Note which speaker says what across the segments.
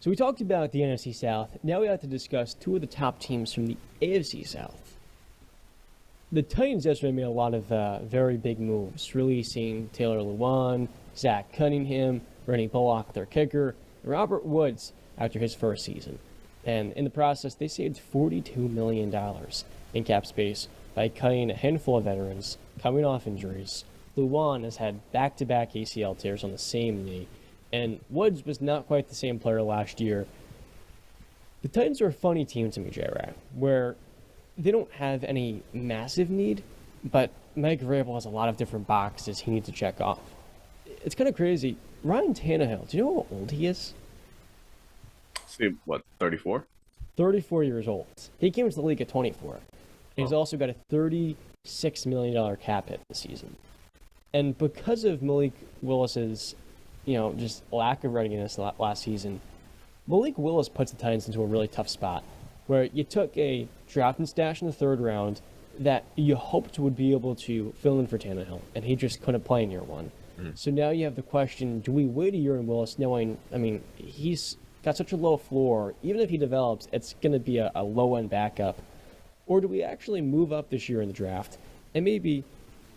Speaker 1: So we talked about the NFC South. Now we have to discuss two of the top teams from the AFC South. The Titans yesterday made a lot of very big moves, releasing Taylor Lewan, Zach Cunningham, Rennie Bullock, their kicker, and Robert Woods after his first season. And in the process, they saved $42 million in cap space by cutting a handful of veterans coming off injuries. Lewan has had back-to-back ACL tears on the same knee, and Woods was not quite the same player last year. The Titans are a funny team to me, J-Rat, where they don't have any massive need, but Mike Vrabel has a lot of different boxes he needs to check off. It's kind of crazy. Ryan Tannehill, do you know how old he is?
Speaker 2: See, what, 34?
Speaker 1: 34 years old. He came into the league at 24. And he's also got a $36 million cap hit this season. And because of Malik Willis's, just lack of readiness last season, Malik Willis puts the Titans into a really tough spot where you took a draft and stash in the third round that you hoped would be able to fill in for Tannehill, and he just couldn't play in year one. So now you have the question, do we wait a year in Willis knowing, he's got such a low floor, even if he develops, it's going to be a low-end backup, or do we actually move up this year in the draft and maybe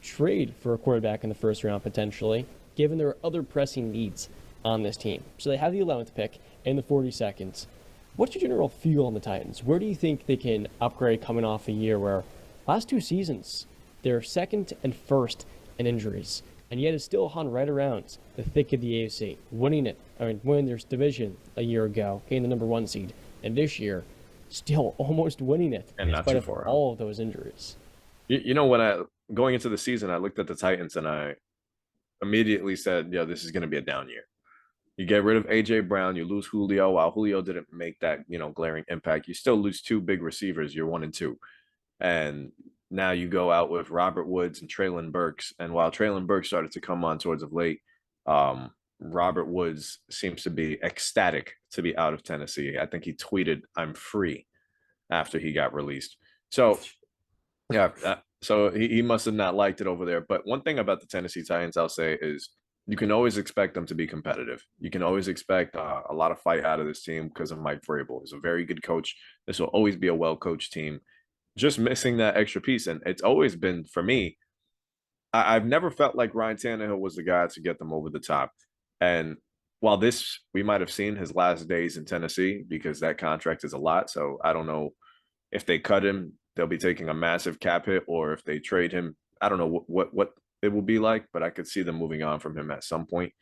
Speaker 1: trade for a quarterback in the first round potentially, given there are other pressing needs on this team? So they have the 11th pick in the 42nd. What's your general feel on the Titans? Where do you think they can upgrade coming off a year where last two seasons they're second and first in injuries, and yet it's still hung right around the thick of the AFC, winning their division a year ago, getting the number one seed, and this year still almost winning it
Speaker 2: And
Speaker 1: in
Speaker 2: not
Speaker 1: spite
Speaker 2: too
Speaker 1: of
Speaker 2: far out.
Speaker 1: all of those injuries.
Speaker 2: When going into the season, I looked at the Titans and I immediately said, "Yeah, this is going to be a down year." You get rid of AJ Brown, you lose Julio. While Julio didn't make that glaring impact, you still lose two big receivers. You're 1 and 2, and now you go out with Robert Woods and Traylon Burks. And while Traylon Burks started to come on towards of late, Robert Woods seems to be ecstatic to be out of Tennessee. I think he tweeted, "I'm free," after he got released. So yeah, so he must have not liked it over there. But one thing about the Tennessee Titans, I'll say, is you can always expect them to be competitive. You can always expect a lot of fight out of this team because of Mike Vrabel. He's a very good coach. This will always be a well-coached team. Just missing that extra piece. And it's always been, for me, I've never felt like Ryan Tannehill was the guy to get them over the top. And while we might have seen his last days in Tennessee because that contract is a lot. So I don't know if they cut him, they'll be taking a massive cap hit, or if they trade him, I don't know what it will be like, but I could see them moving on from him at some point.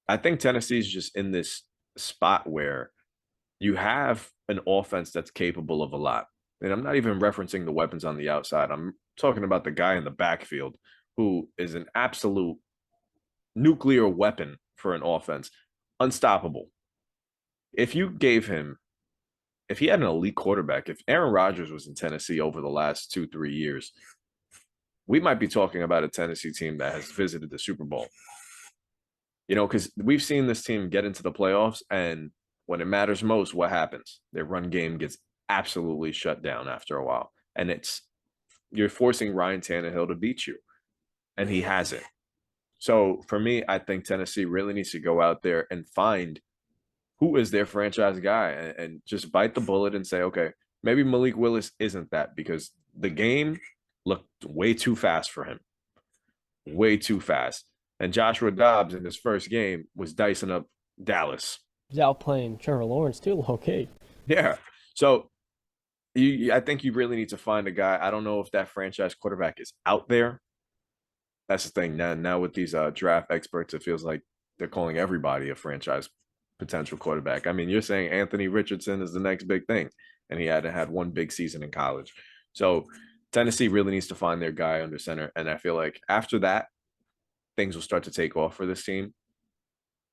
Speaker 2: I think Tennessee's just in this spot where you have an offense that's capable of a lot. And I'm not even referencing the weapons on the outside. I'm talking about the guy in the backfield who is an absolute nuclear weapon for an offense. Unstoppable. If he had an elite quarterback, if Aaron Rodgers was in Tennessee over the last 2-3 years, we might be talking about a Tennessee team that has visited the Super Bowl. Because we've seen this team get into the playoffs, and when it matters most, what happens? Their run game gets absolutely shut down after a while. And you're forcing Ryan Tannehill to beat you, and he hasn't. So for me, I think Tennessee really needs to go out there and find who is their franchise guy and just bite the bullet and say, okay, maybe Malik Willis isn't that, because the game looked way too fast for him. Way too fast. And Joshua Dobbs in his first game was dicing up Dallas.
Speaker 1: He's out playing Trevor Lawrence too, okay.
Speaker 2: Yeah. So I think you really need to find a guy. I don't know if that franchise quarterback is out there. That's the thing. Now with these draft experts, it feels like they're calling everybody a franchise potential quarterback. I mean, you're saying Anthony Richardson is the next big thing, and he hadn't had one big season in college. So Tennessee really needs to find their guy under center. And I feel like after that, things will start to take off for this team.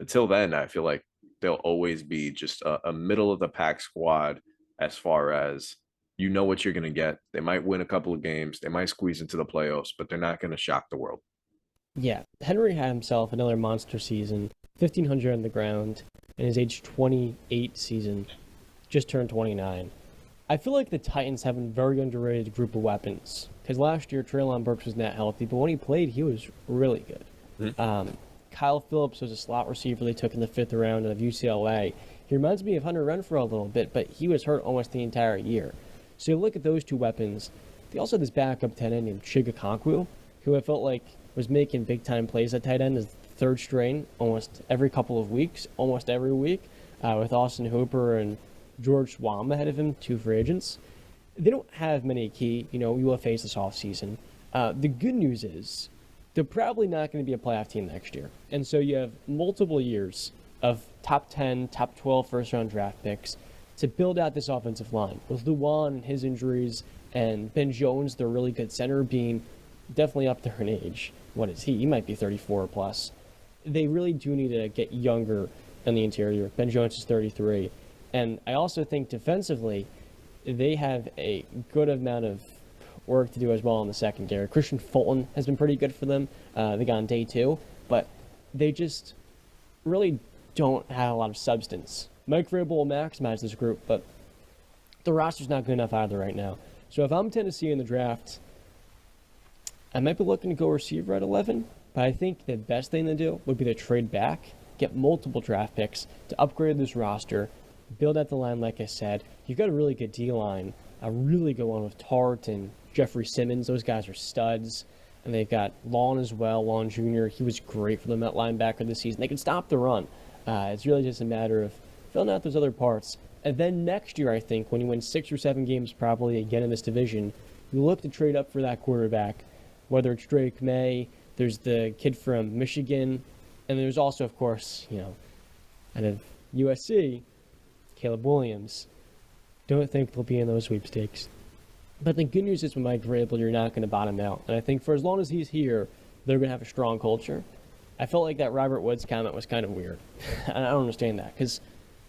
Speaker 2: Until then, I feel like they'll always be just a middle of the pack squad as far as what you're going to get. They might win a couple of games. They might squeeze into the playoffs, but they're not going to shock the world.
Speaker 1: Yeah, Henry had himself another monster season, 1,500 on the ground, in his age 28 season, just turned 29. I feel like the Titans have a very underrated group of weapons, because last year Traylon Burks was not healthy, but when he played, he was really good. Kyle Phillips was a slot receiver they took in the 5th round of UCLA. He reminds me of Hunter Renfrow a little bit, but he was hurt almost the entire year. So you look at those two weapons. They also have this backup tight end named Chiga Konkwu, who I felt like was making big-time plays at tight end as third string almost every couple of weeks, almost every week, with Austin Hooper and George Swam ahead of him, 2 free agents. They don't have many key, UFAs this offseason. The good news is they're probably not going to be a playoff team next year. And so you have multiple years of top 10, top 12 first-round draft picks to build out this offensive line. With Luan and his injuries and Ben Jones, their really good center, being definitely up there in age. What is he? He might be 34 plus. They really do need to get younger in the interior. Ben Jones is 33. And I also think defensively, they have a good amount of work to do as well in the secondary. Christian Fulton has been pretty good for them. They got on day 2, but they just really don't have a lot of substance. Mike Vrabel will maximize this group, but the roster's not good enough either right now. So if I'm Tennessee in the draft, I might be looking to go receiver at 11, but I think the best thing to do would be to trade back, get multiple draft picks to upgrade this roster, build out the line like I said. You've got a really good D-line, a really good one with Tart and Jeffrey Simmons. Those guys are studs. And they've got Lawn as well, Lawn Jr. He was great for them at linebacker this season. They can stop the run. It's really just a matter of filling out those other parts. And then next year, I think, when you win 6 or 7 games probably again in this division, you look to trade up for that quarterback, whether it's Drake May, there's the kid from Michigan, and there's also, of course, out of USC, Caleb Williams. Don't think they'll be in those sweepstakes. But the good news is with Mike Vrabel, you're not going to bottom out. And I think for as long as he's here, they're going to have a strong culture. I felt like that Robert Woods comment was kind of weird. I don't understand that because,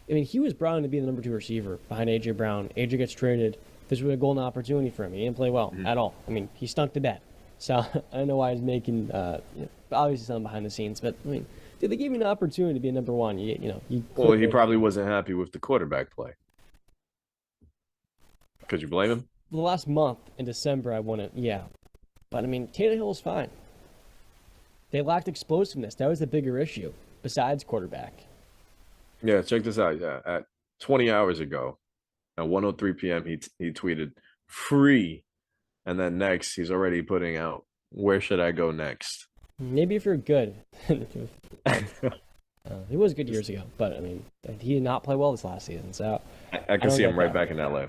Speaker 1: he was brought in to be the number 2 receiver behind A.J. Brown. A.J. gets traded. This was a golden opportunity for him. He didn't play well at all. He stunk to death. So I don't know why he's making, obviously something behind the scenes. But, did they give you an opportunity to be a number 1?
Speaker 2: Well, he probably wasn't happy with the quarterback play. Could you blame him?
Speaker 1: The last month in December, I won it, yeah. But, Tannehill is fine. They lacked explosiveness. That was the bigger issue, besides quarterback.
Speaker 2: Yeah, check this out. Yeah, at 20 hours ago, at 1:03 p.m., he tweeted, free. And then next, he's already putting out, where should I go next?
Speaker 1: Maybe if you're good. He was good years ago, but, he did not play well this last season. So
Speaker 2: I can see him right back in LA.